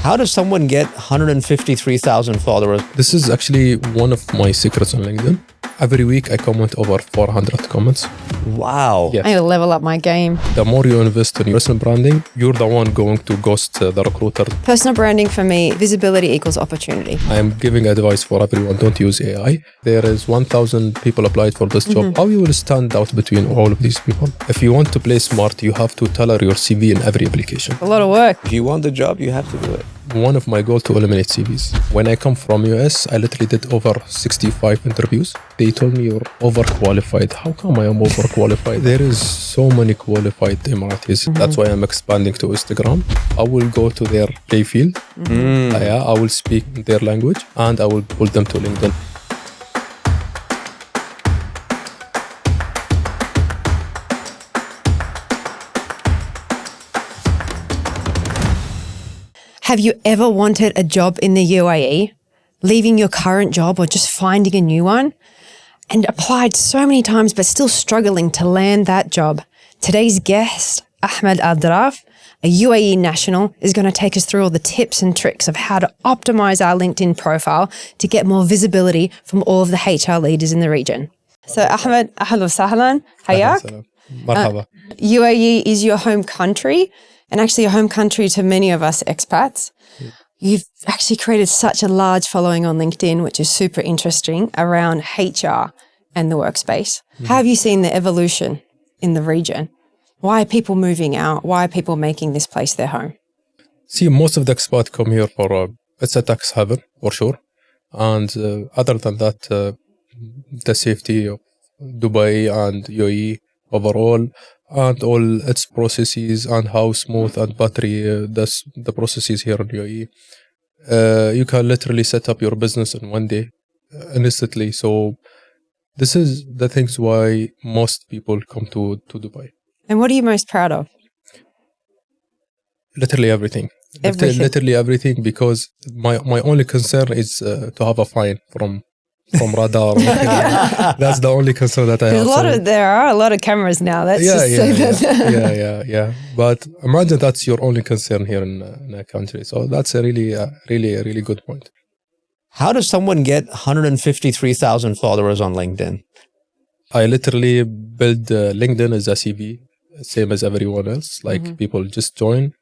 How does someone get 153,000 followers? This is actually one of my secrets on LinkedIn. Every week I comment over 400 comments. Wow. Yes. I need to level up my game. The more you invest in your personal branding, you're the one going to ghost the recruiter. Personal branding for me, visibility equals opportunity. I am giving advice for everyone, don't use AI. There is 1,000 people applied for this job. How you will stand out between all of these people? If you want to play smart, you have to tailor your CV in every application. A lot of work. If you want the job, you have to do it. One of my goals to eliminate CVs. When I come from US, I literally did over 65 interviews. They told me you're overqualified. How come I am overqualified? There is so many qualified Emiratis. That's why I'm expanding to Instagram. I will go to their play field. I will speak their language and I will pull them to LinkedIn. Have you ever wanted a job in the UAE, leaving your current job or just finding a new one, and applied so many times but still struggling to land that job? Today's guest, Ahmed AlDhraif, a UAE national, is going to take us through all the tips and tricks of how to optimize our LinkedIn profile to get more visibility from all of the HR leaders in the region. So Ahmed, ahlan wa sahlan, hayak. Marhaba. UAE is your home country, and actually a home country to many of us expats. You've actually created such a large following on LinkedIn, which is super interesting, around HR and the workspace. How have you seen the evolution in the region? Why are people moving out? Why are people making this place their home? See, most of the expats come here for, it's a tax haven, for sure. And other than that, the safety of Dubai and UAE overall, and all its processes and how smooth and buttery the processes here in UAE. You can literally set up your business in one day, instantly. So this is the things why most people come to Dubai. And what are you most proud of? Literally everything. Literally everything, because my only concern is to have a fine from radar. That's the only concern that I have. There are a lot of cameras now. Let's just say that. Yeah. But imagine that's your only concern here in a country. So that's a really good point. How does someone get 153,000 followers on LinkedIn? I literally build LinkedIn as a CV, same as everyone else. Like people just join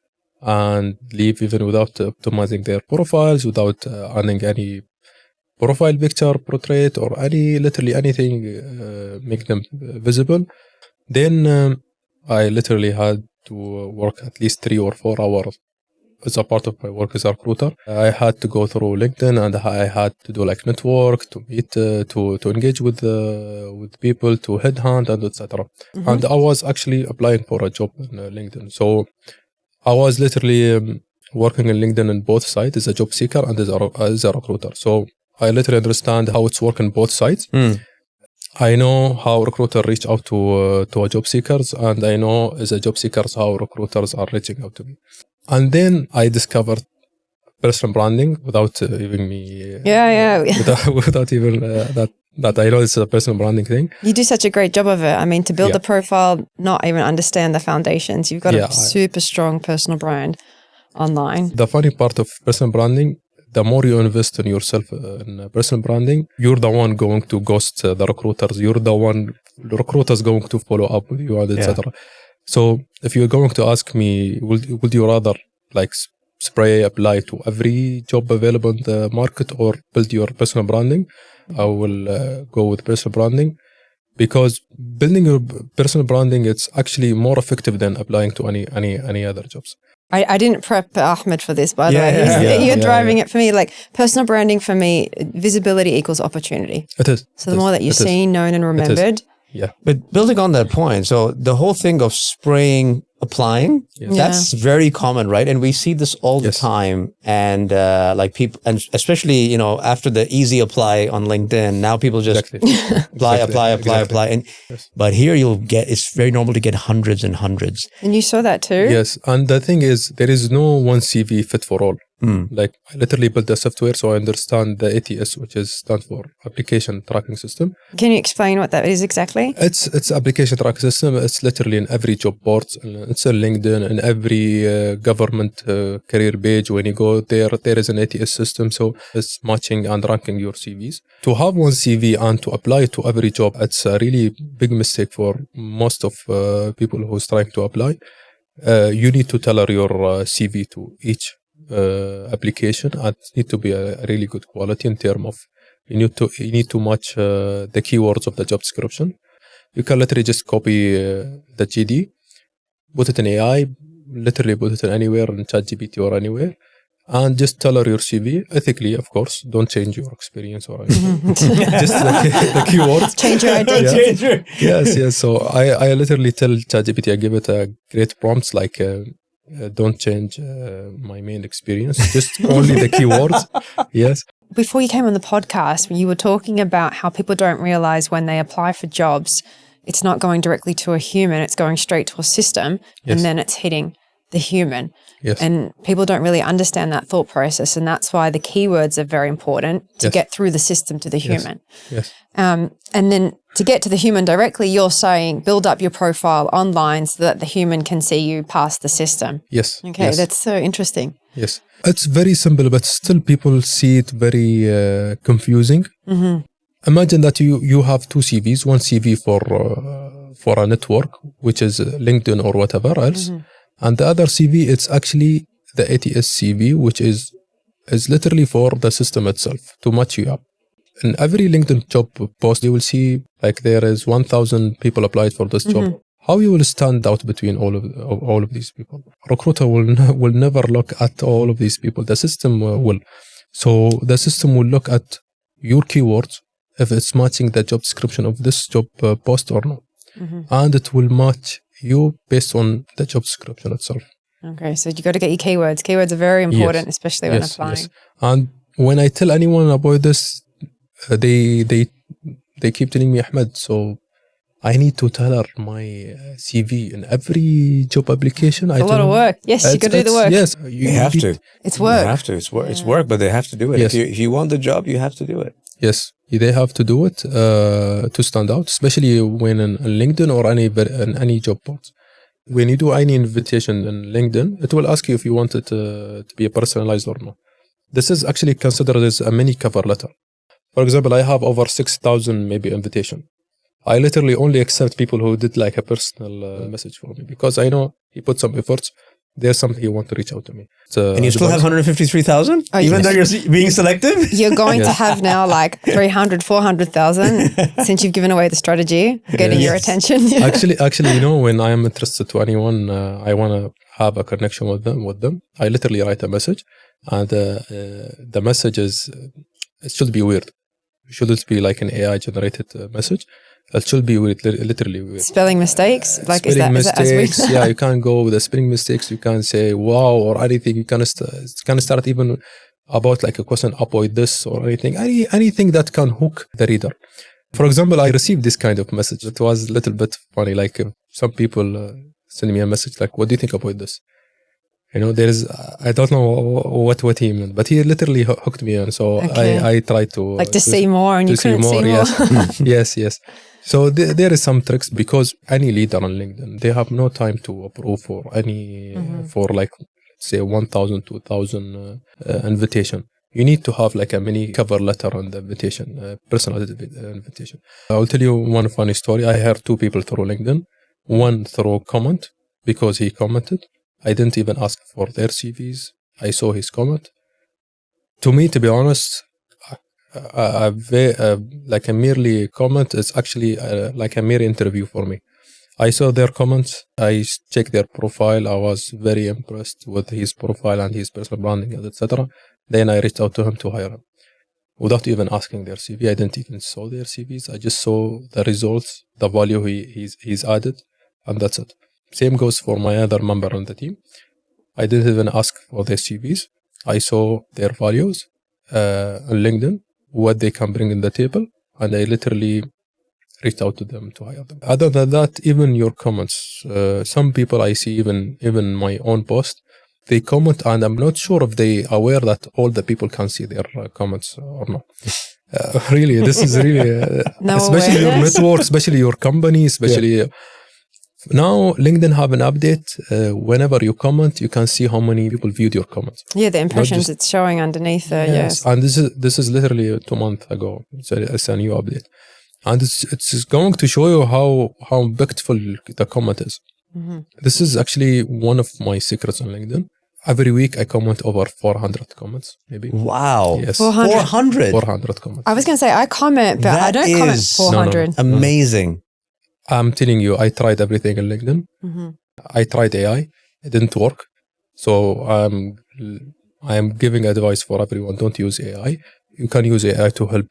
and leave even without optimizing their profiles, without adding any profile picture, portrait, or literally anything make them visible. Then I literally had to work at least 3 or 4 hours as a part of my work as a recruiter. I had to go through LinkedIn and I had to do like network, to meet, to engage with people, to headhunt, and etc. And I was actually applying for a job in LinkedIn. So I was literally working in LinkedIn on both sides as a job seeker and as a recruiter. So I literally understand how it's working both sides. I know how recruiters reach out to job seekers, and I know as a job seekers how recruiters are reaching out to me. And then I discovered personal branding without even me. Without even that I know it's a personal branding thing. You do such a great job of it. I mean, to build a profile, not even understand the foundations. You've got a super strong personal brand online. The funny part of personal branding, the more you invest in yourself in personal branding, you're the one going to ghost the recruiters. You're the one, the recruiters going to follow up with you, and etc. So if you're going to ask me, would you rather like apply to every job available in the market or build your personal branding? I will go with personal branding, because building your personal branding, it's actually more effective than applying to any other jobs. I didn't prep Ahmed for this, by the way. You're driving it for me. Like, personal branding for me, visibility equals opportunity. It is. So the more that you're seen, known, and remembered. Yeah. But building on that point, so the whole thing of spraying, applying, that's very common, right? And we see this all the time. And like people, and especially, you know, after the easy apply on LinkedIn, now people just apply. And but here it's very normal to get hundreds and hundreds. And you saw that too? Yes. And the thing is, there is no one CV fit for all. Like I literally built the software, so I understand the ATS, which is stand for Application Tracking System. Can you explain what that is exactly? It's application tracking system. It's literally in every job board. It's in LinkedIn, in every government career page. When you go there is an ATS system. So it's matching and ranking your CVs. To have one CV and to apply it to every job, it's a really big mistake for most of people who's trying to apply. You need to tailor your CV to each application, and it need to be a really good quality in terms of you need to match the keywords of the job description. You can literally just copy the GD, put it in AI, literally put it in anywhere in ChatGPT or anywhere, and just tailor your CV ethically, of course. Don't change your experience or anything. Just the keywords. Change your identity. Yes. So I literally tell ChatGPT, I give it a great prompts like don't change my main experience, just only the keywords. Yes. Before you came on the podcast, when you were talking about how people don't realize when they apply for jobs, it's not going directly to a human, it's going straight to a system, and then it's hitting the human. Yes. And people don't really understand that thought process, and that's why the keywords are very important to get through the system to the human. Yes. And then to get to the human directly, you're saying build up your profile online so that the human can see you past the system. Yes. Okay, that's so interesting. Yes. It's very simple, but still people see it very confusing. Imagine that you have two CVs, one CV for a network, which is LinkedIn or whatever else, and the other CV, it's actually the ATS CV, which is literally for the system itself to match you up. In every LinkedIn job post, you will see like there is 1,000 people applied for this job. How you will stand out between all of these people? Recruiter will never look at all of these people. The system will. So the system will look at your keywords, if it's matching the job description of this job post or not. And it will match you based on the job description itself. Okay, so you got to get your keywords. Keywords are very important, especially when applying. Yes. And when I tell anyone about this, they keep telling me, Ahmed, so I need to tailor my CV in every job application. It's a lot of work. Yes, you got to do the work. Yes, you have to. It's work. They have to. It's work. It's work, but they have to do it. Yes. If you want the job, you have to do it. Yes, they have to do it to stand out, especially when in LinkedIn or any job boards. When you do any invitation in LinkedIn, it will ask you if you want it to be personalized or not. This is actually considered as a mini cover letter. For example, I have over 6,000 maybe invitation. I literally only accept people who did like a personal message for me, because I know he put some efforts. There's something he want to reach out to me. And you still have 153,000? Even though you're being selective? You're going to have now like 300, 400,000 since you've given away the strategy, getting your attention. Actually, when I am interested to anyone, I want to have a connection with them. I literally write a message, and the message it should be weird. It shouldn't be like an AI generated message. It should be weird, literally weird. Spelling mistakes? Like spelling is mistakes, that as yeah, you can't go with the spelling mistakes. You can't say wow or anything. You can start even about like a question, avoid this or anything. Anything that can hook the reader. For example, I received this kind of message. It was a little bit funny. Like some people send me a message like, what do you think about this? I don't know what he meant, but he literally hooked me on. So I tried to see more, and you couldn't see more. Yes. So there is some tricks, because any leader on LinkedIn, they have no time to approve for any for like say 1,000, 2,000 invitation. You need to have like a mini cover letter on the invitation, personal invitation. I'll tell you one funny story. I heard two people through LinkedIn. One through comment, because he commented. I didn't even ask for their CVs. I saw his comment. To me, to be honest, like a merely comment is actually like a mere interview for me. I saw their comments. I checked their profile. I was very impressed with his profile and his personal branding, etc. Then I reached out to him to hire him, without even asking their CV. I didn't even saw their CVs. I just saw the results, the value he's added, and that's it. Same goes for my other member on the team. I didn't even ask for their CVs. I saw their values on LinkedIn, what they can bring in the table, and I literally reached out to them to hire them. Other than that, even your comments, some people I see, even my own post, they comment, and I'm not sure if they aware that all the people can see their comments or not. Really, this is really, No especially your awareness. network, especially your company, especially now LinkedIn have an update. Whenever you comment, you can see how many people viewed your comments. Yeah, the impressions it's showing underneath there, yes. And this is literally 2 months ago. It's a new update. And it's going to show you how impactful the comment is. Mm-hmm. This is actually one of my secrets on LinkedIn. Every week I comment over 400 comments, maybe. Wow. Yes. 400? 400 comments. I was going to say, I comment, but I don't comment 400. Amazing. I'm telling you, I tried everything in LinkedIn. Mm-hmm. I tried AI. It didn't work. So I am giving advice for everyone. Don't use AI. You can use AI to help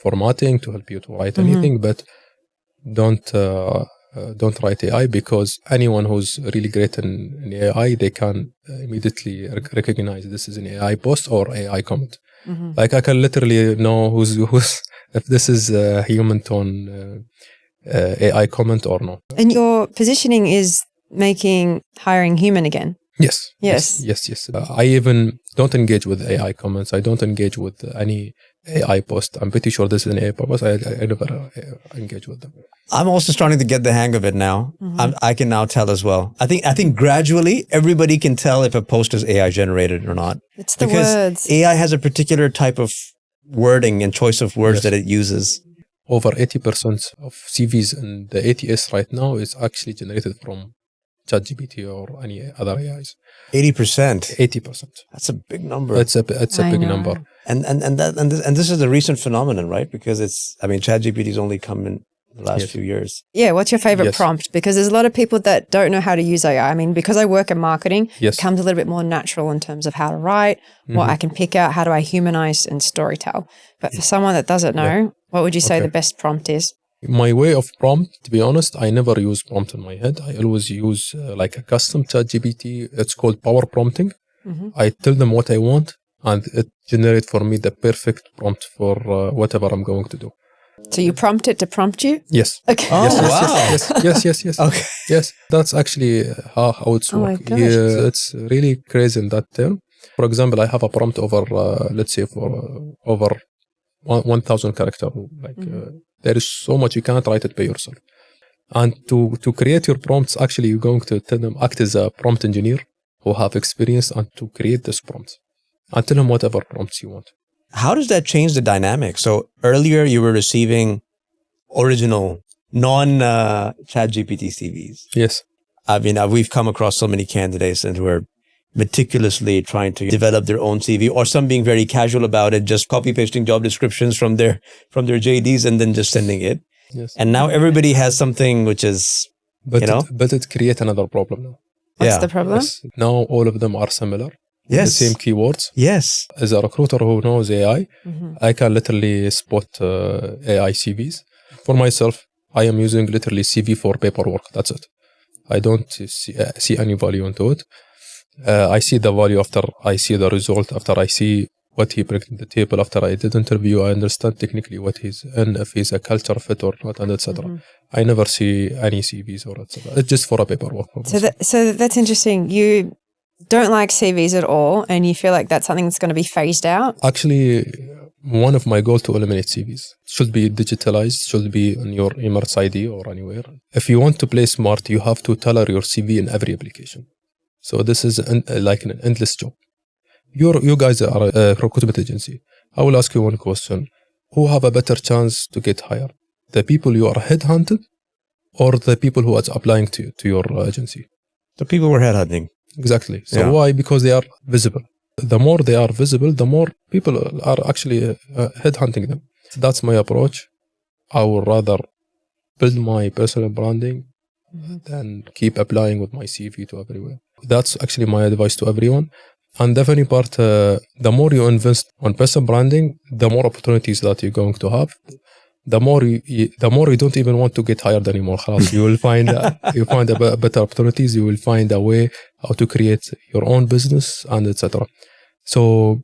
formatting, to help you to write anything, but don't write AI, because anyone who's really great in AI, they can immediately recognize this is an AI post or AI comment. Mm-hmm. Like I can literally know who's if this is a human tone AI comment or no. And your positioning is making hiring human again. Yes. Yes. I even don't engage with AI comments. I don't engage with any AI post. I'm pretty sure this is an AI post. I never engage with them. I'm also starting to get the hang of it now. Mm-hmm. I can now tell as well. I think gradually everybody can tell if a post is AI generated or not. It's the because words. AI has a particular type of wording and choice of words that it uses. Over 80% of CVs in the ATS right now is actually generated from ChatGPT or any other AIs. 80%. 80%. That's a big number. It's a big number. And this is a recent phenomenon, right? Because ChatGPT's only come in the last few years. Yeah, what's your favorite prompt? Because there's a lot of people that don't know how to use AI. I mean, because I work in marketing, it comes a little bit more natural in terms of how to write, what I can pick out, how do I humanize and storytell. But for someone that doesn't know, what would you say the best prompt is? My way of prompt, to be honest, I never use prompt in my head. I always use like a custom ChatGPT. It's called power prompting. Mm-hmm. I tell them what I want, and it generates for me the perfect prompt for whatever I'm going to do. So you prompt it to prompt you? Yes. Okay. Oh, Yes. Okay. Yes, that's actually how it's working. It's really crazy in that term. For example, I have a prompt over, let's say, for over 1,000 characters. There is so much you can't write it by yourself. And to create your prompts, actually, you're going to tell them, act as a prompt engineer who have experience and to create this prompt. And tell them whatever prompts you want. How does that change the dynamic? So earlier you were receiving original, non-ChatGPT CVs. Yes. I mean, we've come across so many candidates who are meticulously trying to develop their own CV, or some being very casual about it, just copy pasting job descriptions from their JDs and then just sending it. Yes. And now everybody has something which is, but it creates another problem now. What's the problem? Yes. Now all of them are similar. Yes. The same keywords. Yes. As a recruiter who knows AI, I can literally spot AI CVs. For myself, I am using literally CV for paperwork. That's it. I don't see any value into it. I see the value after I see the result, after I see what he brings to the table, after I did interview, I understand technically what he's in, if he's a culture fit or not, and etc. I never see any CVs or etc. It's just for a paperwork. So that's interesting. You don't like CVs at all, and you feel like that's something that's going to be phased out? Actually, one of my goals to eliminate CVs. Should be digitalized, should be on your Emirates ID or anywhere. If you want to play smart, you have to tailor your CV in every application. So this is like an endless job. You guys are a recruitment agency. I will ask you one question. Who have a better chance to get hired? The people you are headhunted or the people who are applying to your agency? The people were headhunting. Exactly. So why? Because they are visible. The more they are visible, the more people are actually headhunting them. That's my approach. I would rather build my personal branding than keep applying with my CV to everywhere. That's actually my advice to everyone. And definitely the more you invest on personal branding, the more opportunities that you're going to have. The more you don't even want to get hired anymore. You will find better opportunities. You will find a way how to create your own business and etc. So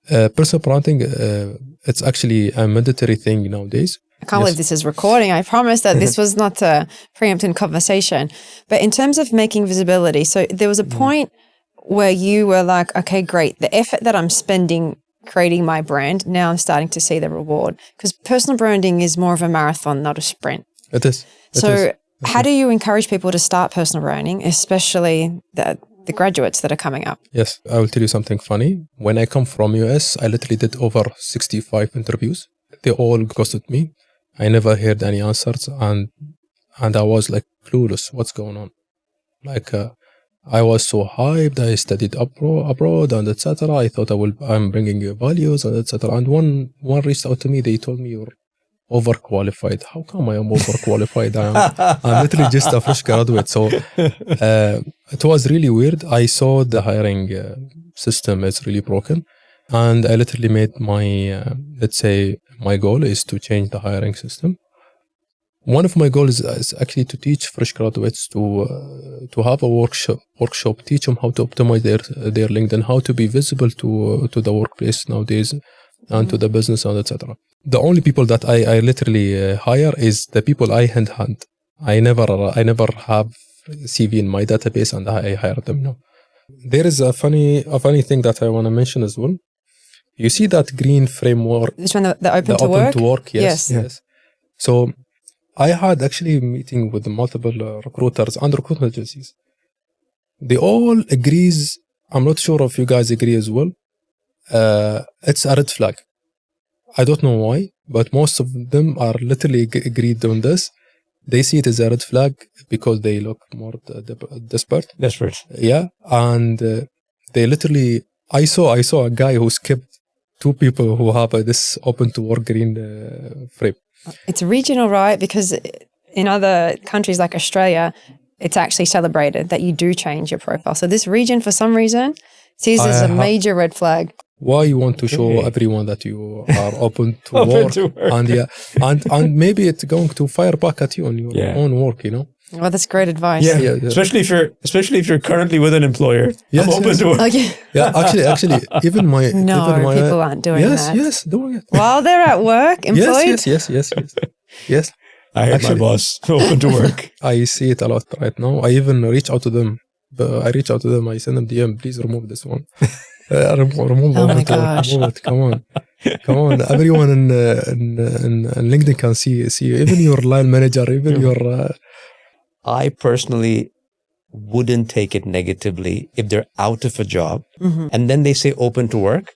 personal branding, it's actually a mandatory thing nowadays. I can't believe this is recording. I promise that this was not a preemptive conversation. But in terms of making visibility, so there was a point where you were like, okay, great. The effort that I'm spending creating my brand, now I'm starting to see the reward? Because personal branding is more of a marathon, not a sprint. It is. How do you encourage people to start personal branding, especially the graduates that are coming up? Yes, I will tell you something funny. When I come from US, I literally did over 65 interviews. They all ghosted me. I never heard any answers, and I was like clueless. What's going on? Like I was so hyped. I studied abroad and etc. I thought I'm bringing you values and etc. And one reached out to me. They told me, you're overqualified. How come I am overqualified? I'm literally just a fresh graduate. So it was really weird. I saw the hiring system is really broken, and I literally made my let's say my goal is to change the hiring system. One of my goals is actually to teach fresh graduates to have a workshop, teach them how to optimize their LinkedIn, how to be visible to the workplace nowadays, and to the business and etc. The only people that I literally hire is the people I hand. I never have CV in my database and I hire them. No. There is a funny thing that I want to mention as well. You see that green framework? This one, the open to work? Yes. So I had actually a meeting with multiple recruiters and recruitment agencies. They all agrees. I'm not sure if you guys agree as well. It's a red flag. I don't know why, but most of them are literally agreed on this. They see it as a red flag because they look more desperate. Yeah, and they literally. I saw a guy who skipped 2 people who have this open to work green frame. It's regional, right? Because in other countries like Australia, it's actually celebrated that you do change your profile. So this region, for some reason, sees this as a major red flag. Why you want to show everyone that you are open to work, and maybe it's going to fire back at you on your own work, you know. Well, that's great advice. Yeah. Especially if you're currently with an employer. Yes, I'm open to work. Okay. Yeah, actually, even my people aren't doing that. Yes, doing it while they're at work, employed. Yes. I heard my boss open to work. I see it a lot right now. I even reach out to them. I send them DM. Please remove this one. Remove oh my gosh! Remove it. Come on! Everyone in LinkedIn can see you. Even your line manager, even your. I personally wouldn't take it negatively if they're out of a job and then they say open to work,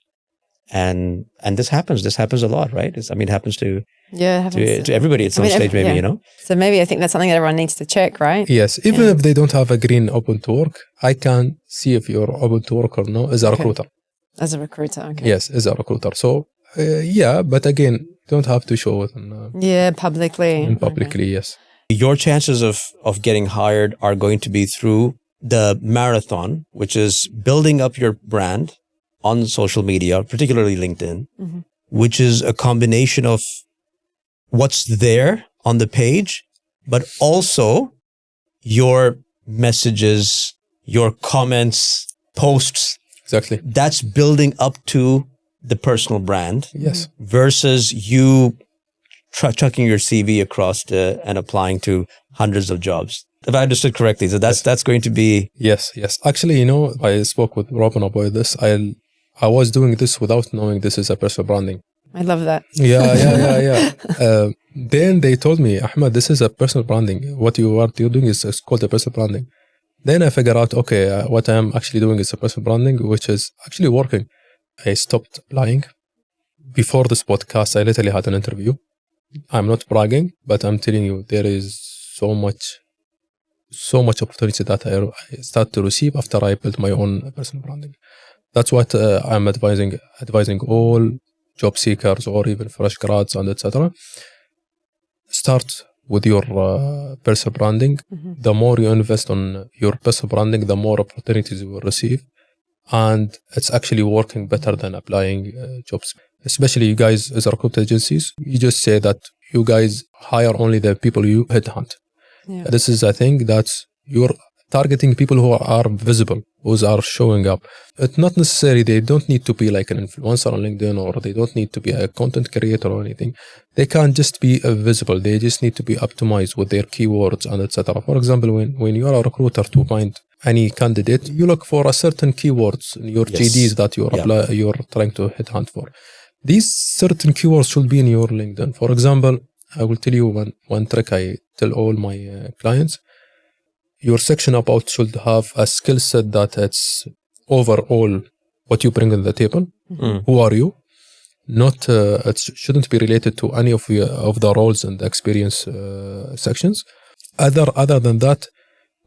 and this happens a lot, right? It happens to everybody at some stage, maybe, you know. So maybe I think that's something that everyone needs to check, right? Yes, even if they don't have a green open to work, I can see if you're open to work or no as a recruiter. As a recruiter, okay. Yes, as a recruiter. So but again, don't have to show it. Publicly, yes. Your chances of getting hired are going to be through the marathon, which is building up your brand on social media, particularly LinkedIn, which is a combination of what's there on the page, but also your messages, your comments, posts. Exactly. That's building up to the personal brand. Yes. Versus you chucking your CV across and applying to hundreds of jobs. If I understood correctly, so that's going to be... Yes. Actually, I spoke with Robyn about this. I was doing this without knowing this is a personal branding. I love that. Yeah. Then they told me, Ahmed, this is a personal branding. What you're doing is called a personal branding. Then I figured out, okay, what I'm actually doing is a personal branding, which is actually working. I stopped lying. Before this podcast, I literally had an interview. I'm not bragging, but I'm telling you, there is so much opportunity that I start to receive after I built my own personal branding. That's what I'm advising all job seekers or even fresh grads and etc. Start with your personal branding. The more you invest on your personal branding, the more opportunities you will receive. And it's actually working better than applying jobs. Especially you guys as recruitment agencies, you just say that you guys hire only the people you headhunt. Yeah. This is, I think, that you're targeting people who are visible, who are showing up. It's not necessary, they don't need to be like an influencer on LinkedIn, or they don't need to be a content creator or anything. They can't just be visible. They just need to be optimized with their keywords and etc. For example, when you are a recruiter to find any candidate, you look for a certain keywords in your JDs that you're trying to headhunt for. These certain keywords should be in your LinkedIn. For example, I will tell you one trick I tell all my clients. Your section about should have a skill set that it's overall what you bring to the table. Who are you? Not it shouldn't be related to any of the roles and the experience sections. Other than that,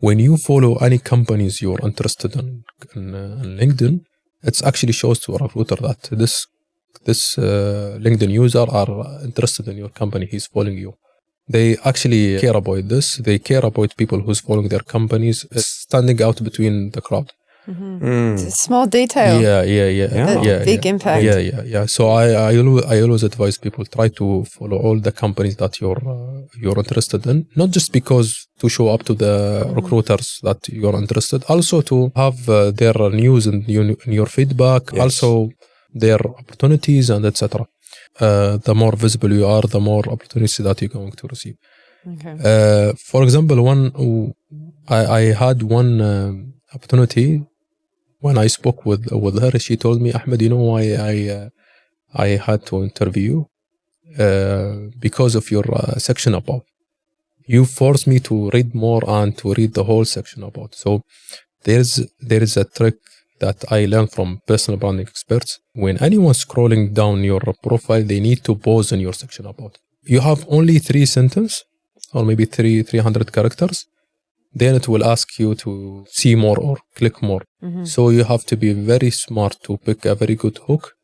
when you follow any companies you're interested in LinkedIn, it actually shows to a recruiter that this LinkedIn user are interested in your company. He's following you. They actually care about this. They care about people who's following their companies, standing out between the crowd. It's a small detail. Big impact. Yeah. So I always advise people try to follow all the companies that you're interested in, not just because to show up to the recruiters that you're interested, also to have their news and your feedback, also their opportunities and etc. The more visible you are, the more opportunities that you're going to receive. Okay. For example, I had one opportunity. When I spoke with her, she told me, Ahmed, you know why I had to interview because of your section about. You forced me to read more and to read the whole section about. So there is a trick that I learned from personal branding experts. When anyone's scrolling down your profile, they need to pause in your section about. You have only 3 sentences or maybe 300 characters. Then it will ask you to see more or click more. So you have to be very smart to pick a very good hook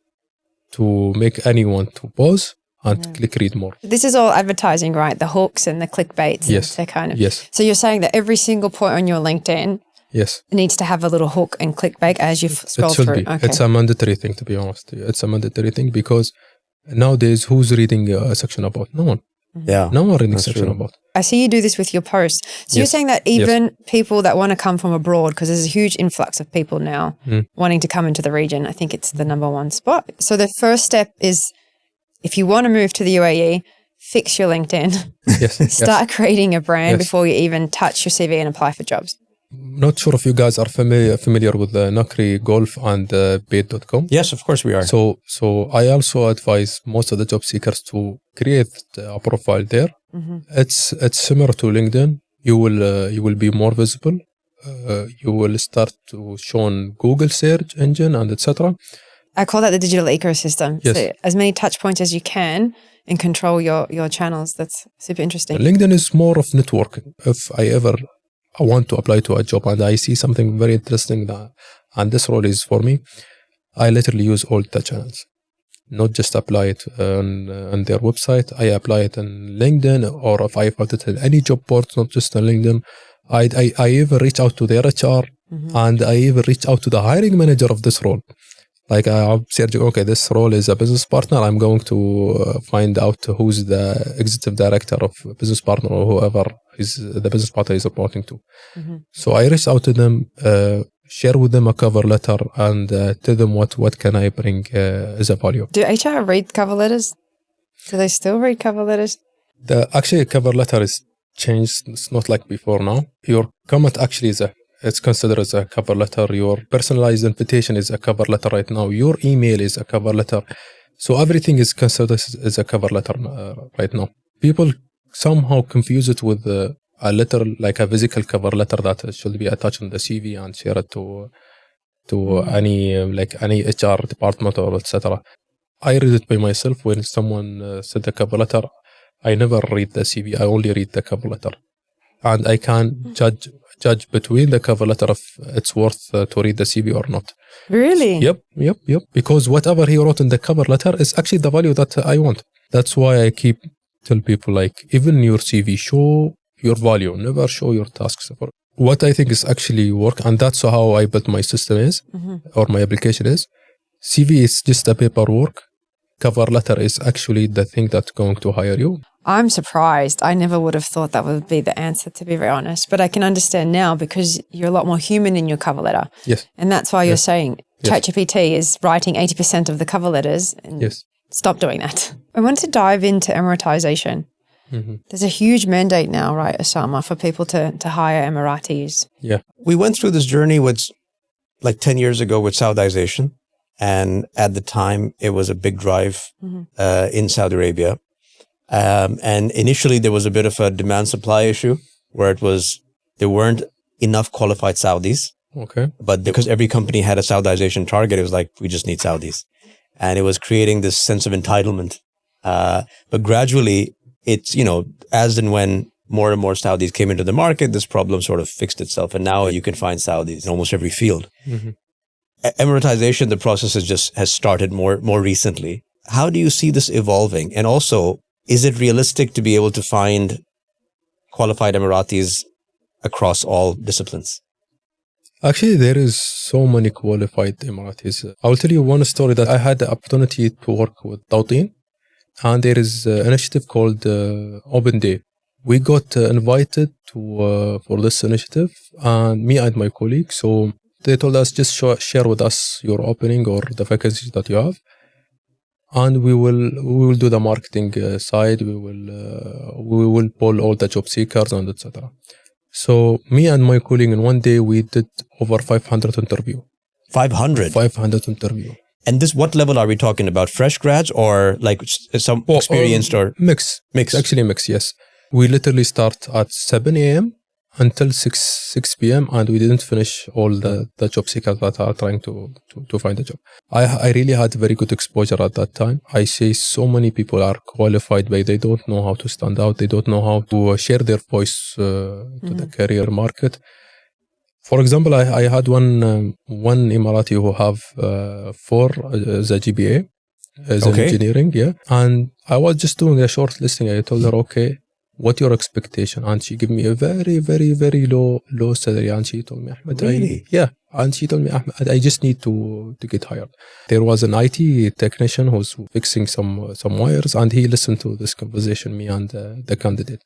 to make anyone to pause and click read more. This is all advertising, right? The hooks and the clickbaits. Yes. And kind of. Yes. So you're saying that every single point on your LinkedIn needs to have a little hook and clickbait as you scroll it should through. Be. Okay. It's a mandatory thing, to be honest. It's a mandatory thing because nowadays who's reading a section about? No one. Yeah. No one reading a section about. I see you do this with your posts. So you're saying that even people that want to come from abroad, because there's a huge influx of people now wanting to come into the region, I think it's the #1 spot. So the first step is, if you want to move to the UAE, fix your LinkedIn. Start creating a brand before you even touch your CV and apply for jobs. Not sure if you guys are familiar with Nakri Golf and Bait.com. Yes, of course we are. So I also advise most of the job seekers to create a profile there. It's similar to LinkedIn. You will be more visible. You will start to show on Google search engine and etc. I call that the digital ecosystem. Yes. So as many touch points as you can and control your channels. That's super interesting. LinkedIn is more of networking. If I want to apply to a job and I see something very interesting and this role is for me, I literally use all the channels. Not just apply it on their website. I apply it on LinkedIn, or if I put it in any job board, not just on LinkedIn. I even reach out to their HR and I even reach out to the hiring manager of this role. Like I'm searching, okay, this role is a business partner. I'm going to find out who's the executive director of business partner or whoever is the business partner is reporting to. So I reach out to them, share with them a cover letter and tell them what can I bring as a value. Do HR read cover letters? Do they still read cover letters? Actually, cover letter is changed. It's not like before now. Your comment actually it's considered as a cover letter. Your personalized invitation is a cover letter right now. Your email is a cover letter. So everything is considered as a cover letter right now. People somehow confuse it with a letter, like a physical cover letter that should be attached on the CV and share it to any HR department or etc. I read it by myself. When someone said a cover letter, I never read the CV. I only read the cover letter, and I can judge between the cover letter if it's worth to read the CV or not. Really? Yep. Because whatever he wrote in the cover letter is actually the value that I want. That's why I keep tell people, like, even your CV, show your value, never show your tasks. What I think is actually work, and that's how I built my system is, or my application is. CV is just a paperwork. Cover letter is actually the thing that's going to hire you. I'm surprised. I never would have thought that would be the answer, to be very honest. But I can understand now because you're a lot more human in your cover letter. Yes. And that's why you're saying ChatGPT is writing 80% of the cover letters. And stop doing that. I want to dive into Emiratization. There's a huge mandate now, right, Osama, for people to hire Emiratis. Yeah. We went through this journey with like 10 years ago with Saudization. And at the time, it was a big drive in Saudi Arabia. And initially, there was a bit of a demand-supply issue where there weren't enough qualified Saudis. Okay. But because every company had a Saudization target, it was like, we just need Saudis. And it was creating this sense of entitlement. But gradually, it's, as and when more and more Saudis came into the market, this problem sort of fixed itself. And now you can find Saudis in almost every field. Emiratization, the process has started more recently. How do you see this evolving? And also, is it realistic to be able to find qualified Emiratis across all disciplines? Actually, there is so many qualified Emiratis. I'll tell you one story that I had the opportunity to work with Tawteen, and there is an initiative called Open Day. We got invited to for this initiative, and me and my colleague. So they told us, just share with us your opening or the vacancies that you have, and we will do the marketing side. We will poll all the job seekers and etc. So me and my colleague in one day we did over 500 interview. 500 interview. And what level are we talking about? Fresh grads or like some experienced or mix? Actually mix, yes. We literally start at 7 a.m. until 6 p.m. and we didn't finish all the job seekers that are trying to find a job. I really had very good exposure at that time. I see so many people are qualified, but they don't know how to stand out. They don't know how to share their voice to the career market. For example, I had one Emirati who have 4 the GPA as an engineering, yeah. And I was just doing a short listing. I told her, okay, what your expectation? And she gave me a very, very, very low salary. And she told me, Ahmed, really? And she told me, Ahmed, I just need to get hired. There was an IT technician who was fixing some wires, and he listened to this conversation, me and the candidate.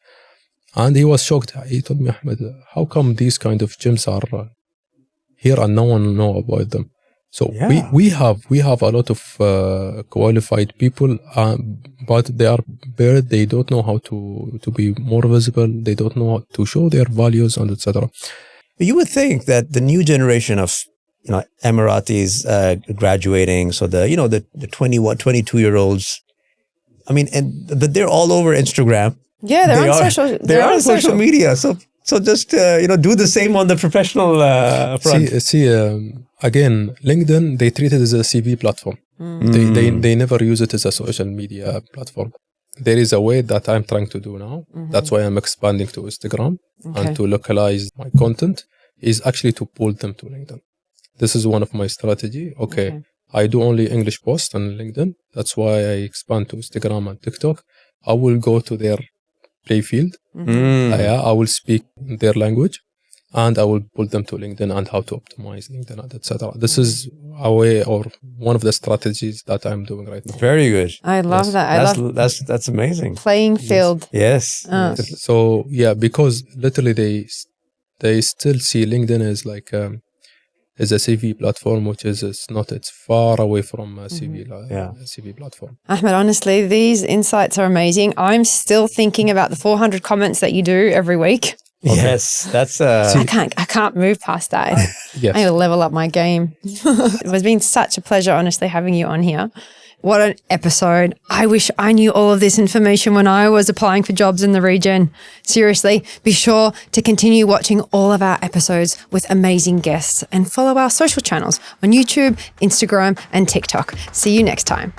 And he was shocked. He told me, Ahmed, how come these kind of gyms are here and no one know about them? So we have a lot of qualified people, but they are buried. They don't know how to be more visible. They don't know how to show their values and etc. You would think that the new generation of Emiratis graduating, so the 21, 22-year-olds, I mean, but they're all over Instagram. Yeah, they're on social media. So just do the same on the professional front. Again, LinkedIn, they treat it as a CV platform. They never use it as a social media platform. There is a way that I'm trying to do now. That's why I'm expanding to Instagram and to localize my content is actually to pull them to LinkedIn. This is one of my strategy. Okay. I do only English posts on LinkedIn. That's why I expand to Instagram and TikTok. I will go to their play field. I will speak their language. And I will pull them to LinkedIn and how to optimize LinkedIn, etc. This is a way or one of the strategies that I'm doing right now. Very good. I love that. That's amazing. Playing field. Yes. So because literally they still see LinkedIn as like as a CV platform, which is it's far away from a CV platform. Ahmed, honestly, these insights are amazing. I'm still thinking about the 400 comments that you do every week. Okay. Yes, that's I can't move past that. Yes. I need to level up my game. It has been such a pleasure, honestly, having you on here. What an episode. I wish I knew all of this information when I was applying for jobs in the region. Seriously, be sure to continue watching all of our episodes with amazing guests and follow our social channels on YouTube, Instagram, and TikTok. See you next time.